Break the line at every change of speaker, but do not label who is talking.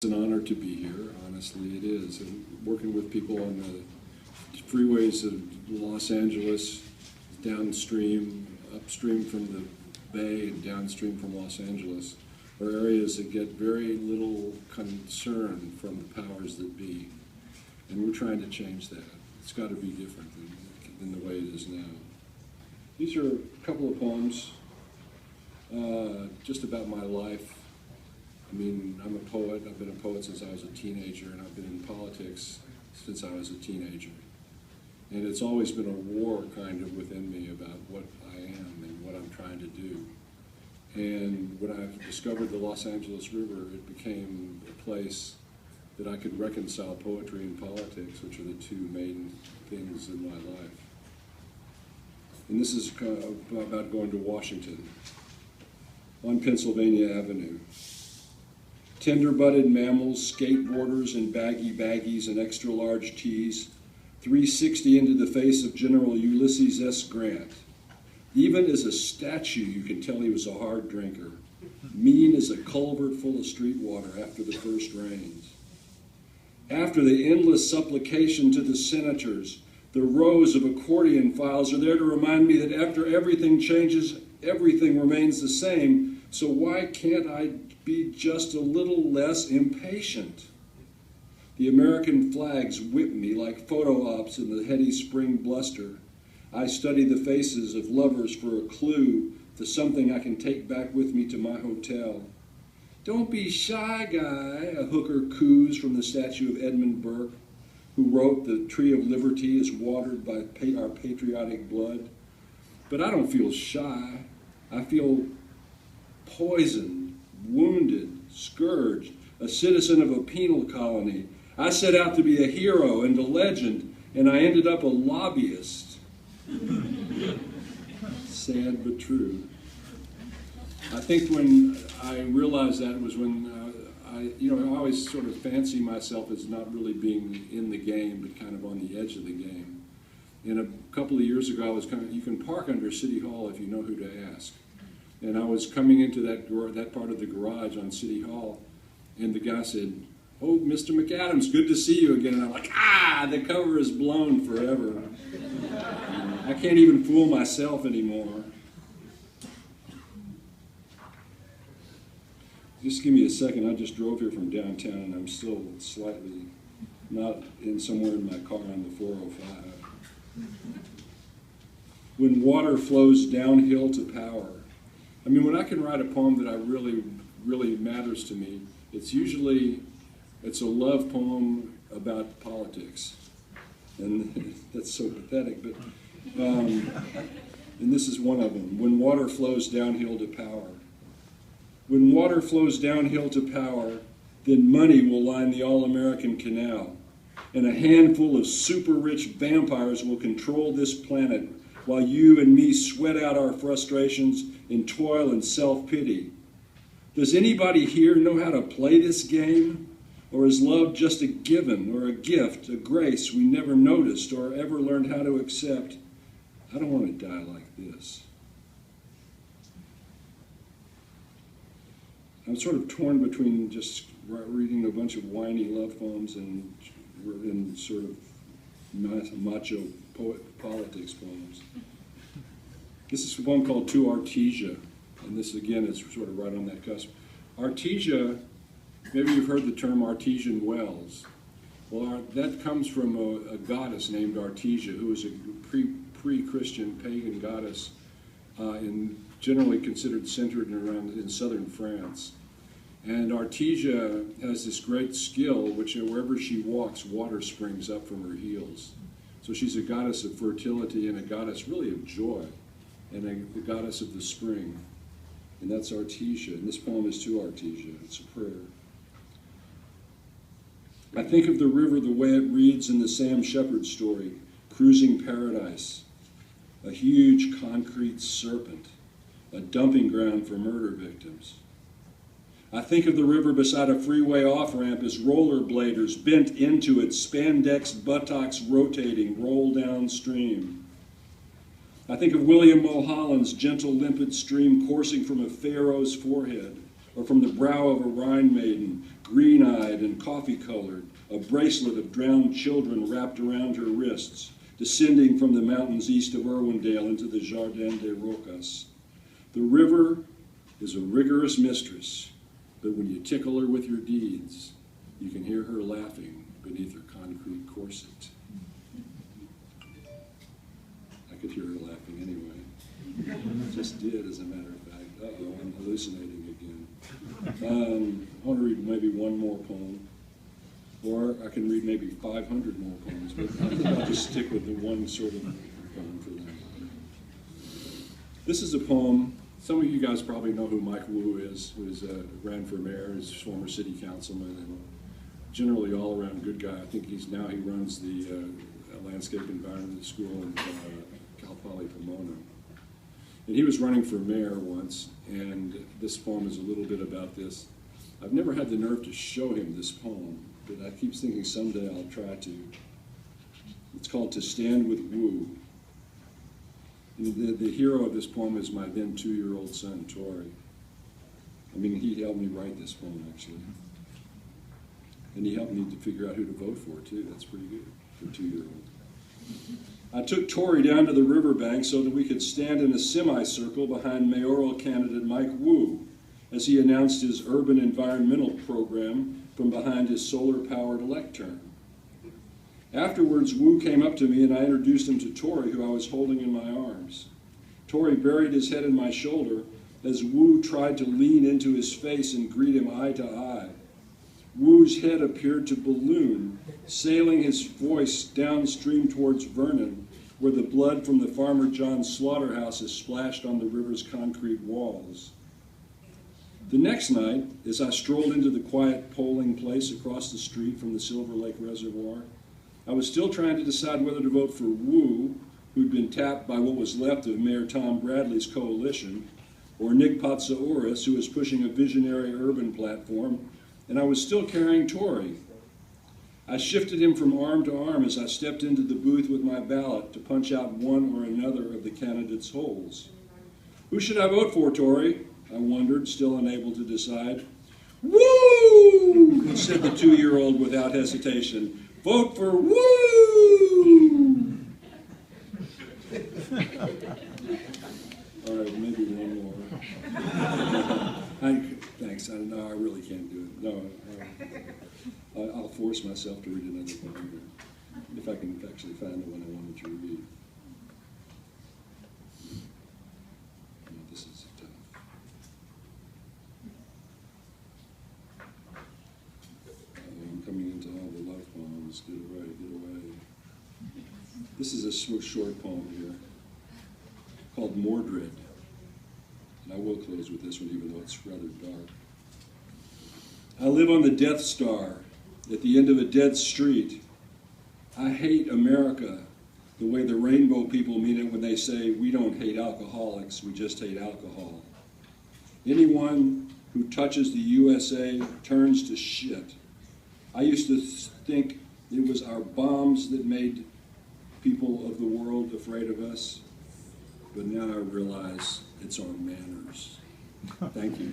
It's an honor to be here, honestly it is, and working with people on the freeways of Los Angeles, downstream, upstream from the Bay and downstream from Los Angeles, are areas that get very little concern from the powers that be. And we're trying to change that. It's got to be different than the way it is now. These are a couple of poems just about my life. I mean, I'm a poet. I've been a poet since I was a teenager, and I've been in politics since I was a teenager. And it's always been a war kind of within me about what I am and what I'm trying to do. And when I discovered the Los Angeles River, it became a place that I could reconcile poetry and politics, which are the two main things in my life. And this is about going to Washington on Pennsylvania Avenue. Tender-butted mammals, skateboarders in baggy baggies and extra-large tees, 360 into the face of General Ulysses S. Grant. Even as a statue, you can tell he was a hard drinker, mean as a culvert full of street water after the first rains. After the endless supplication to the senators, the rows of accordion files are there to remind me that after everything changes, everything remains the same, so why can't I be just a little less impatient? The American flags whip me like photo ops in the heady spring bluster. I study the faces of lovers for a clue to something I can take back with me to my hotel. Don't be shy, guy, a hooker coos from the statue of Edmund Burke, who wrote the Tree of Liberty is watered by our patriotic blood. But I don't feel shy. I feel poisoned, wounded, scourged, a citizen of a penal colony. I set out to be a hero and a legend, and I ended up a lobbyist. Sad but true. I think when I realized that was when I always sort of fancy myself as not really being in the game, but kind of on the edge of the game. And a couple of years ago, I was you can park under City Hall if you know who to ask. And I was coming into that part of the garage on City Hall, and the guy said, "Oh, Mr. MacAdams, good to see you again." And I'm like, the cover is blown forever. I can't even fool myself anymore. Just give me a second. I just drove here from downtown, and I'm still slightly not in somewhere in my car on the 405. When water flows downhill to power. I mean, when I can write a poem that really matters to me, it's a love poem about politics. And that's so pathetic, but, and this is one of them. When water flows downhill to power. When water flows downhill to power, then money will line the All-American Canal, and a handful of super-rich vampires will control this planet while you and me sweat out our frustrations in toil and self-pity. Does anybody here know how to play this game? Or is love just a given or a gift, a grace we never noticed or ever learned how to accept? I don't want to die like this. I'm sort of torn between just reading a bunch of whiny love poems and sort of macho politics poems. This is one called To Artesia, and this again is sort of right on that cusp. Artesia, maybe you've heard the term artesian wells. Well, that comes from a goddess named Artesia, who was a pre-Christian pagan goddess and generally considered centered around in southern France. And Artesia has this great skill, which wherever she walks, water springs up from her heels. So she's a goddess of fertility and a goddess really of joy, and the goddess of the spring. And that's Artesia, and this poem is to Artesia. It's a prayer. I think of the river the way it reads in the Sam Shepard story, Cruising Paradise, a huge concrete serpent, a dumping ground for murder victims. I think of the river beside a freeway off-ramp as rollerbladers bent into its spandex buttocks rotating roll downstream. I think of William Mulholland's gentle limpid stream coursing from a pharaoh's forehead, or from the brow of a Rhine maiden, green-eyed and coffee-colored, a bracelet of drowned children wrapped around her wrists, descending from the mountains east of Irwindale into the Jardin des Rocas. The river is a rigorous mistress, but when you tickle her with your deeds, you can hear her laughing beneath her concrete corset. I could hear her laughing anyway. I just did, as a matter of fact. Uh-oh, I'm hallucinating again. I want to read maybe one more poem, or I can read maybe 500 more poems, but I think I'll just stick with the one sort of poem for them. This is a poem. Some of you guys probably know who Mike Wu is, who ran for mayor, is former city councilman, and generally all-around good guy. I think he runs the landscape environment school in Cal Poly Pomona. And he was running for mayor once, and this poem is a little bit about this. I've never had the nerve to show him this poem, but I keep thinking someday I'll try to. It's called To Stand with Wu. And the hero of this poem is my then 2-year-old son, Tori. I mean, he helped me write this poem, actually. And he helped me to figure out who to vote for, too. That's pretty good for a 2-year-old. I took Tori down to the riverbank so that we could stand in a semicircle behind mayoral candidate Mike Wu as he announced his urban environmental program from behind his solar-powered lectern. Afterwards, Wu came up to me and I introduced him to Tori, who I was holding in my arms. Tori buried his head in my shoulder as Wu tried to lean into his face and greet him eye to eye. Wu's head appeared to balloon, sailing his voice downstream towards Vernon, where the blood from the Farmer John's slaughterhouse is splashed on the river's concrete walls. The next night, as I strolled into the quiet polling place across the street from the Silver Lake Reservoir, I was still trying to decide whether to vote for Wu, who'd been tapped by what was left of Mayor Tom Bradley's coalition, or Nick Patsouris, who was pushing a visionary urban platform, and I was still carrying Tori. I shifted him from arm to arm as I stepped into the booth with my ballot to punch out one or another of the candidates' holes. Who should I vote for, Tori? I wondered, still unable to decide. Woo! Said the 2-year-old without hesitation. Vote for Woo! All right, maybe one more. Thanks. No, I really can't do it. No, I'll force myself to read another poem here, if I can actually find the one I wanted to read. No, this is tough. I'm coming into all the love poems. Get away. This is a short poem here called Mordred. And I will close with this one, even though it's rather dark. I live on the Death Star, at the end of a dead street. I hate America the way the rainbow people mean it when they say, we don't hate alcoholics, we just hate alcohol. Anyone who touches the USA turns to shit. I used to think it was our bombs that made people of the world afraid of us, but now I realize it's our manners. Thank you.